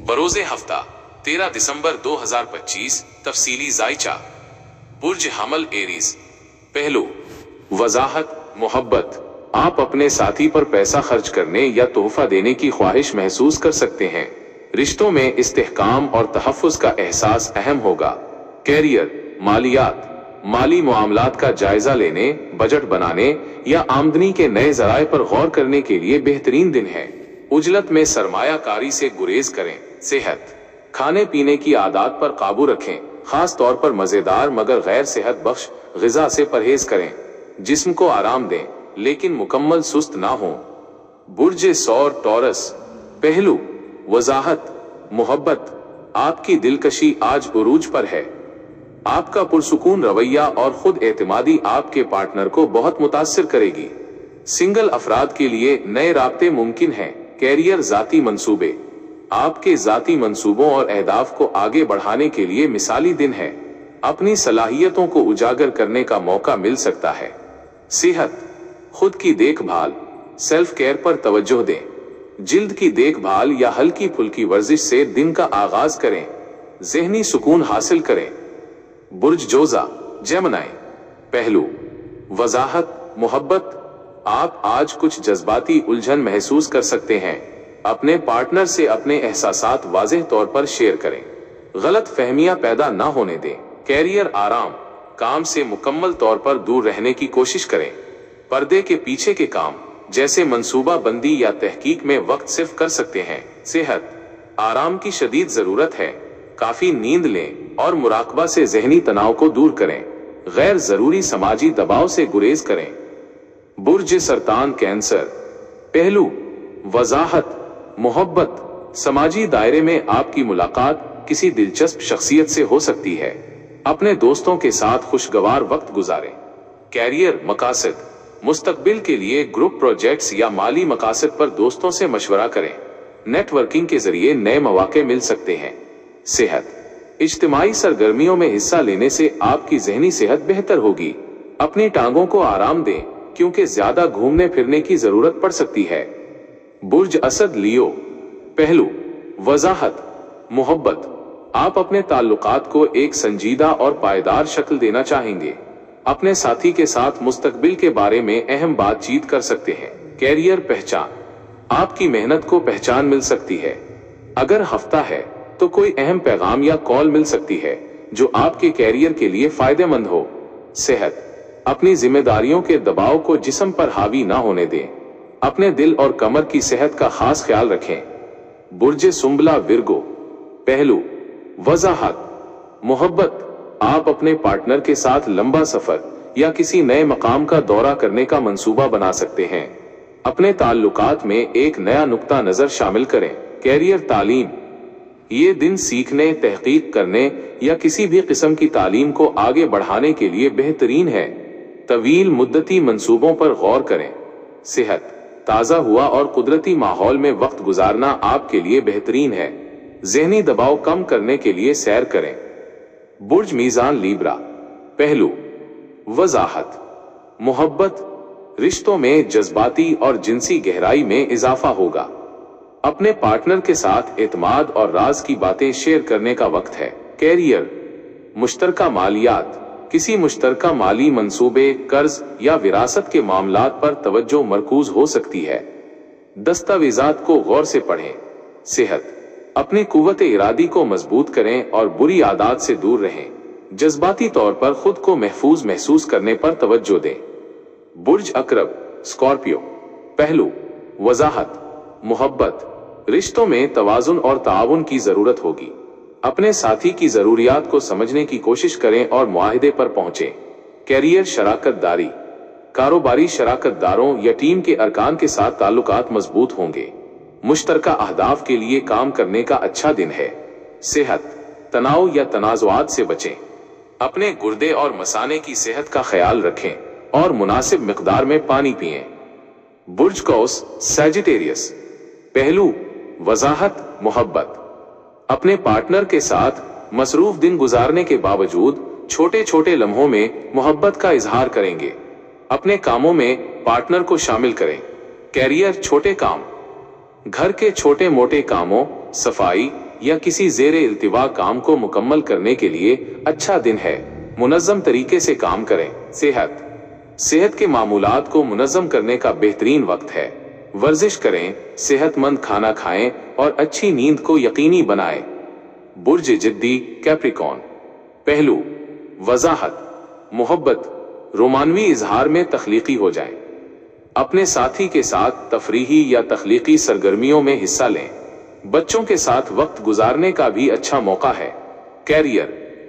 बरोज़े हफ्ता 13 दिसंबर 2025। तफसीली जायचा। बुर्ज हमल एरीज। पहलू, वजाहत, मोहब्बत। आप अपने साथी पर पैसा खर्च करने या तोहफा देने की ख्वाहिश महसूस कर सकते हैं। रिश्तों में इस्तेहकाम और तहफ़्फ़ुज़ का एहसास अहम होगा। कैरियर, मालियात, माली मामलात का जायजा लेने, बजट बनाने या आमदनी के नए ज़राए पर गौर करने के लिए बेहतरीन दिन है। उजलत में सरमायाकारी से गुरेज करें। सेहत, खाने पीने की आदत पर काबू रखें, खास तौर पर मजेदार मगर गैर सेहत बख्श ग़िज़ा से परहेज करें। जिस्म को आराम दें लेकिन मुकम्मल सुस्त ना हो। बुर्ज सौर टॉरस। पहलू, वजाहत, मोहब्बत। आपकी दिलकशी आज उरूज पर है। आपका पुरसुकून रवैया और खुद एतमादी आपके पार्टनर को बहुत मुतासिर करेगी। सिंगल अफराद के लिए नए राब्ते मुमकिन हैं। कैरियर, जाती मंसूबे। आपके जाती मंसूबों और अहदाफ को आगे बढ़ाने के लिए मिसाली दिन है। अपनी सलाहियतों को उजागर करने का मौका मिल सकता है। सेहत, खुद की देखभाल, सेल्फ केयर पर तवज्जो दें। जिल्द की देखभाल या हल्की फुल्की वर्जिश से दिन का आगाज करें। ज़हनी सुकून हासिल करें। बुर्ज जोजा, जेमिनी। पहलू, वजाहत, मोहब्बत। आप आज कुछ जज्बाती उलझन महसूस कर सकते हैं। अपने पार्टनर से अपने एहसासात वाज़ेह तौर पर शेयर करें। गलत फहमियां पैदा ना होने दें। कैरियर, आराम, काम से मुकम्मल तौर पर दूर रहने की कोशिश करें। पर्दे के पीछे के काम जैसे मंसूबा बंदी या तहकीक में वक्त सिर्फ कर सकते हैं। सेहत, आराम की शदीद जरूरत है। काफी नींद लें और मुराकबा से ज़हनी तनाव को दूर करें। गैर जरूरी समाजी दबाव से गुरेज करें। बुर्ज सरतान, कैंसर। पहलू, वजाहत, मोहब्बत। समाजी दायरे में आपकी मुलाकात किसी दिलचस्प शख्सियत से हो सकती है। अपने दोस्तों के साथ खुशगवार वक्त गुजारें। कैरियर, मकासद, मुस्तकबिल के लिए ग्रुप प्रोजेक्ट्स या माली मकासद पर दोस्तों से मशवरा करें। नेटवर्किंग के जरिए नए मौके मिल सकते हैं। सेहत, इज्तिमाई सरगर्मियों में हिस्सा लेने से आपकी ज़हनी सेहत बेहतर होगी। अपनी टांगों को आराम दें क्योंकि ज्यादा घूमने फिरने की जरूरत पड़ सकती है। बुर्ज असद, लियो। पहलू, वजाहत, मोहब्बत। आप अपने ताल्लुकात को एक संजीदा और पायदार शक्ल देना चाहेंगे। अपने साथी के साथ मुस्तकबिल के बारे में अहम बातचीत कर सकते हैं। कैरियर, पहचान। आपकी मेहनत को पहचान मिल सकती है। अगर हफ्ता है तो कोई अहम पैगाम या कॉल मिल सकती है जो आपके कैरियर के लिए फायदेमंद हो। सेहत, अपनी जिम्मेदारियों के दबाव को जिस्म पर हावी ना होने दें। अपने दिल और कमर की सेहत का खास ख्याल रखें। बुर्ज सुंबला, विर्गो। पहलू, वजाहत, मोहब्बत। आप अपने पार्टनर के साथ लंबा सफर या किसी नए मकाम का दौरा करने का मंसूबा बना सकते हैं। अपने ताल्लुकात में एक नया नुक्ता नजर शामिल करें। कैरियर, तालीम। ये दिन सीखने, तहकीक करने या किसी भी किस्म की तालीम को आगे बढ़ाने के लिए बेहतरीन है। तवील मुद्दती मंसूबों पर गौर करें। सेहत, ताज़ा हुआ और कुदरती माहौल में वक्त गुजारना आपके लिए बेहतरीन है। ज़हनी दबाव कम करने के लिए सैर करें। बुर्ज मीज़ान, लीब्रा। पहलू, वजाहत, मोहब्बत। रिश्तों में जज्बाती और जिनसी गहराई में इजाफा होगा। अपने पार्टनर के साथ एतमाद और राज की बातें शेयर करने का वक्त है। कैरियर, मुश्तरका मालियात। किसी मुश्तरका माली मंसूबे, कर्ज या विरासत के मामलात पर तवज्जो मरकूज हो सकती है। दस्तावेजात को गौर से पढ़ें। सेहत, अपनी कुव्वत इरादी को मजबूत करें और बुरी आदत से दूर रहें। जज्बाती तौर पर खुद को महफूज महसूस करने पर तवज्जो दें। बुर्ज अकरब, स्कॉर्पियो। पहलू, वजाहत, मोहब्बत। रिश्तों में तवाजुन और ताउन की जरूरत होगी। अपने साथी की जरूरियात को समझने की कोशिश करें और मुआहिदे पर पहुंचें। कैरियर, शराकतदारी। कारोबारी शराकतदारों या टीम के अरकान के साथ ताल्लुकात मजबूत होंगे। मुश्तरका अहदाफ के लिए काम करने का अच्छा दिन है। सेहत, तनाव या तनाजुआत से बचें। अपने गुर्दे और मसाने की सेहत का ख्याल रखें और मुनासिब मिकदार में पानी पिएं। बुर्ज कौस, सैजिटेरियस। पहलू, वजाहत, मोहब्बत। अपने पार्टनर के साथ मसरूफ दिन गुजारने के बावजूद छोटे छोटे लम्हों में मोहब्बत का इजहार करेंगे। अपने कामों में पार्टनर को शामिल करें। कैरियर, छोटे काम। घर के छोटे मोटे कामों, सफाई, या किसी ज़ेरे इल्तिवा काम को मुकम्मल करने के लिए अच्छा दिन है। मुनज़्ज़म तरीके से काम करें। सेहत के मामूलात को मुनज़्ज़म करने का बेहतरीन वक्त है। वर्जिश करें, सेहतमंद खाना खाएं और अच्छी नींद को यकीनी बनाएं। बुर्ज जिद्दी कैप्रिकॉर्न। पहलू, वजाहत, मोहब्बत, रोमानवी इजहार में तख्लीकी हो जाएं। अपने साथी के साथ तफरीही या तख्लीकी सरगर्मियों में हिस्सा लें। बच्चों के साथ वक्त गुजारने का भी अच्छा मौका है। कैरियर,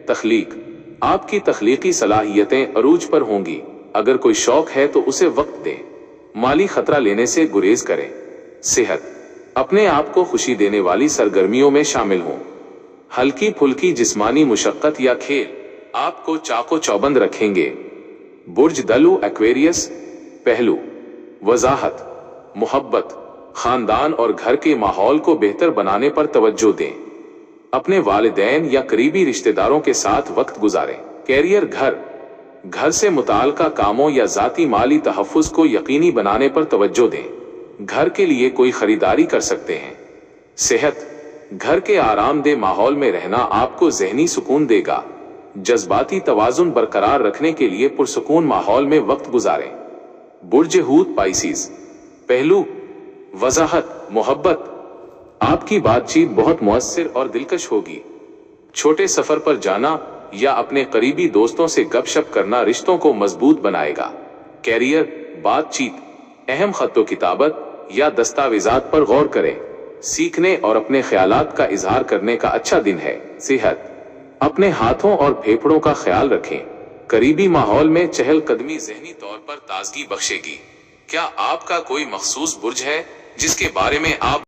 तख्लीक, आपकी तख्लीकी सलाहियतें अरूज पर होंगी। अगर कोई शौक है तो उसे वक्त दें। माली खतरा लेने से गुरेज करें। सेहत, अपने आप को खुशी देने वाली सरगर्मियों में शामिल हों। हल्की फुल्की जिस्मानी मुशक्कत या खेल आपको चाको चौबंद रखेंगे। बुर्ज दलु एक्वेरियस। पहलू, वजाहत, मोहब्बत, खानदान और घर के माहौल को बेहतर बनाने पर तवज्जो दें। अपने वालिदैन या करीबी रिश्तेदारों के साथ वक्त गुजारें। कैरियर, घर से मुताल्लिका कामों या जाती माली तहफ़्फ़ुज़ को यकीनी बनाने पर तवज्जो दें। घर के लिए कोई खरीदारी कर सकते हैं। सेहत, घर के आरामदेह माहौल में रहना आपको ज़हनी सुकून देगा। जज्बाती तवाज़ुन बरकरार रखने के लिए पुरसुकून माहौल में वक्त गुजारें। बुर्ज हूत पाइसिस। पहलू, वजाहत, मोहब्बत, आपकी बातचीत बहुत मुअस्सिर और दिलकश होगी। छोटे सफर पर जाना या अपने करीबी दोस्तों से गपशप करना रिश्तों को मजबूत बनाएगा। कैरियर, बातचीत, अहम खत्तो किताबत या दस्तावेजात पर गौर करें। सीखने और अपने ख्यालात का इजहार करने का अच्छा दिन है। सेहत, अपने हाथों और फेफड़ों का ख्याल रखें। करीबी माहौल में चहलकदमी ज़हनी तौर पर ताजगी बख्शेगी। क्या आपका कोई मखसूस बुर्ज है जिसके बारे में आप